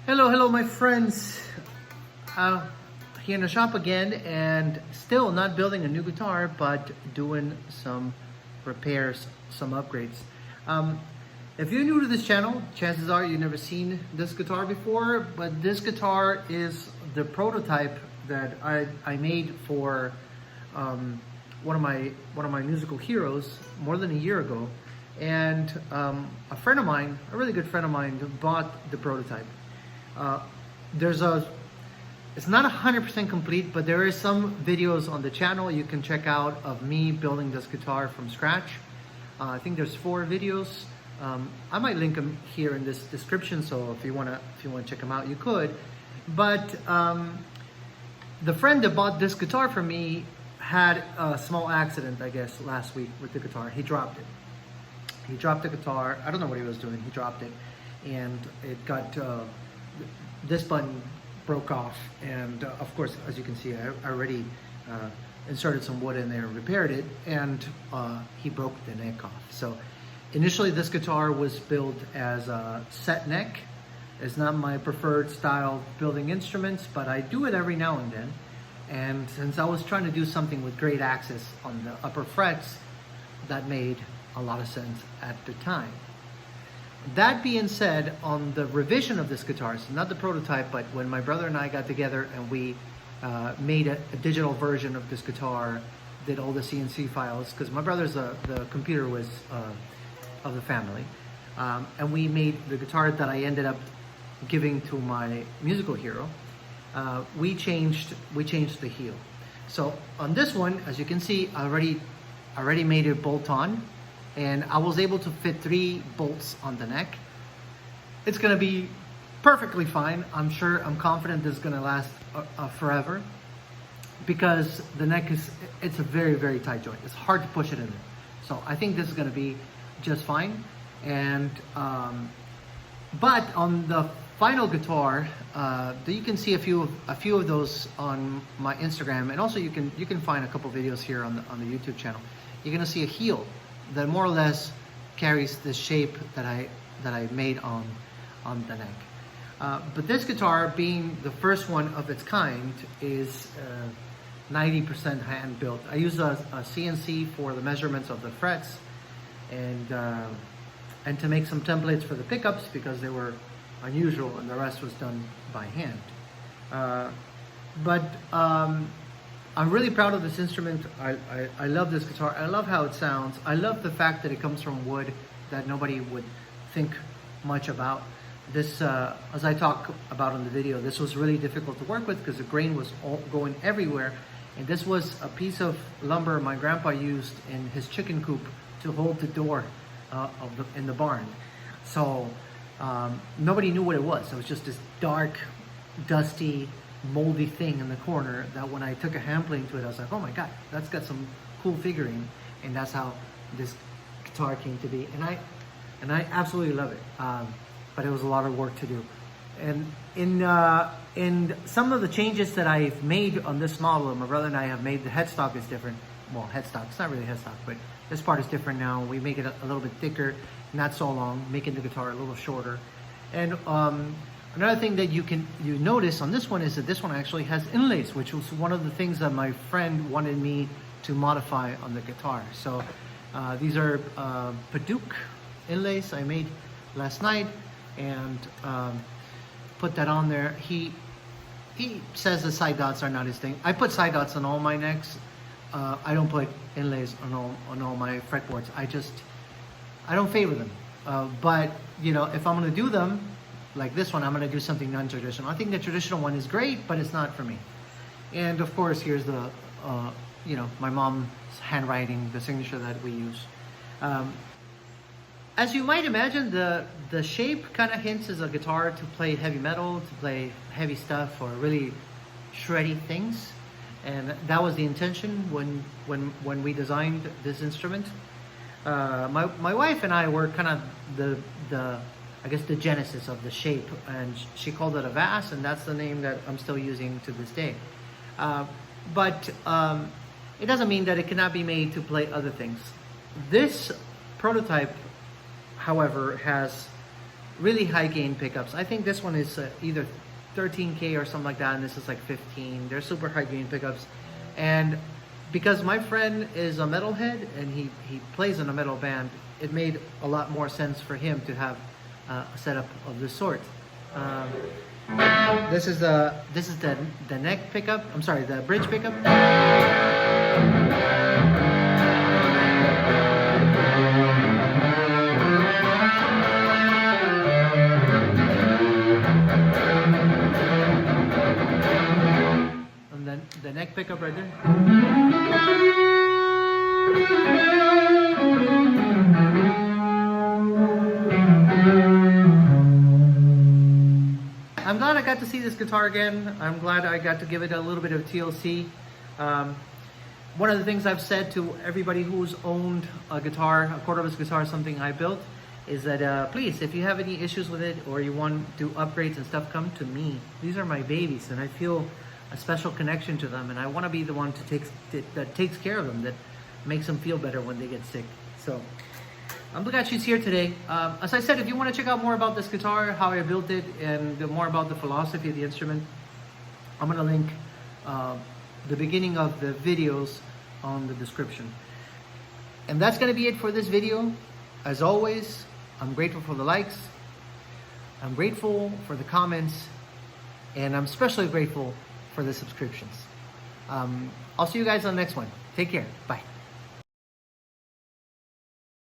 Hello, my friends. Uh, Here in the shop again, and still not building a new guitar, but doing some repairs, some upgrades. Um, if you're new to this channel, chances are you've never seen this guitar before, but this guitar is the prototype that I made for one of my musical heroes more than a year ago, and a friend of mine, a really good friend of mine, bought the prototype. There's a It's not 100% complete, but there is some videos on the channel you can check out of me building this guitar from scratch. I think there's 4 videos. I might link them here in this description, so if you wanna check them out, you could. But the friend that bought this guitar for me had a small accident, I guess, last week with the guitar. He dropped it. He dropped the guitar. I don't know what he was doing. He dropped it, and it got this button broke off, and of course, as you can see, I already inserted some wood in there and repaired it, and he broke the neck off. So initially this guitar was built as a set neck. It's not my preferred style building instruments, but I do it every now and then. And since I was trying to do something with great access on the upper frets, that made a lot of sense at the time. That being said, on the revision of this guitar, so not the prototype, but when my brother and I got together and we made a digital version of this guitar, did all the CNC files, because my brother's the computer was of the family, and we made the guitar that I ended up giving to my musical hero. We changed the heel. So on this one, as you can see, I already made it bolt on, and I was able to fit 3 bolts on the neck. It's gonna be perfectly fine. I'm confident this is gonna last forever, because the neck it's a very, very tight joint. It's hard to push it in there. So I think this is gonna be just fine. And but on the final guitar, you can see a few of those on my Instagram, and also you can find a couple videos here on the YouTube channel. You're gonna see a heel that more or less carries the shape that I made on the neck. But this guitar, being the first one of its kind, is 90% hand built. I use a CNC for the measurements of the frets, and to make some templates for the pickups, because they were unusual, and the rest was done by hand. But I'm really proud of this instrument. I love this guitar. I love how it sounds. I love the fact that it comes from wood that nobody would think much about. This, as I talk about in the video, this was really difficult to work with because the grain was all going everywhere. And this was a piece of lumber my grandpa used in his chicken coop to hold the door in the barn. So nobody knew what it was. It was just this dark, dusty, moldy thing in the corner that when I took a hand plane to it, I was like, oh my God, that's got some cool figuring. And that's how this guitar came to be. And I absolutely love it. But it was a lot of work to do. And in some of the changes that I've made on this model, my brother and I have made, the headstock is different. Well, headstock, it's not really headstock, but this part is different now. We make it a little bit thicker, not so long, making the guitar a little shorter. And another thing that you notice on this one is that this one actually has inlays, which was one of the things that my friend wanted me to modify on the guitar. So these are Paduk inlays I made last night, and put that on there. He says the side dots are not his thing. I put side dots on all my necks. I don't put inlays on all my fretboards. I don't favor them. But you know, if I'm gonna do them like this one, I'm gonna do something non-traditional. I think the traditional one is great, but it's not for me. And of course, here's the you know, my mom's handwriting, the signature that we use. As you might imagine, the shape kind of hints as a guitar to play heavy metal, to play heavy stuff, or really shreddy things. And that was the intention when we designed this instrument. My wife and I were kind of I guess the genesis of the shape, and she called it a Vaz, and that's the name that I'm still using to this day. But it doesn't mean that it cannot be made to play other things. This prototype, however, has really high gain pickups. I think this one is either 13K or something like that, and this is like 15. They're super high gain pickups. And because my friend is a metalhead and he plays in a metal band, it made a lot more sense for him to have a setup of this sort. This is the neck pickup. I'm sorry, the bridge pickup. And then the neck pickup right there. I'm glad I got to see this guitar again. I'm glad I got to give it a little bit of TLC. One of the things I've said to everybody who's owned a guitar, a cordless guitar, something I built, is that please, if you have any issues with it or you want to do upgrades and stuff, come to me. These are my babies, and I feel a special connection to them, and I want to be the one that takes care of them, that makes them feel better when they get sick. So I'm glad she's here today. As I said, if you want to check out more about this guitar, how I built it, and more about the philosophy of the instrument, I'm going to link the beginning of the videos on the description. And that's going to be it for this video. As always, I'm grateful for the likes, I'm grateful for the comments, and I'm especially grateful for the subscriptions. I'll see you guys on the next one. Take care. Bye.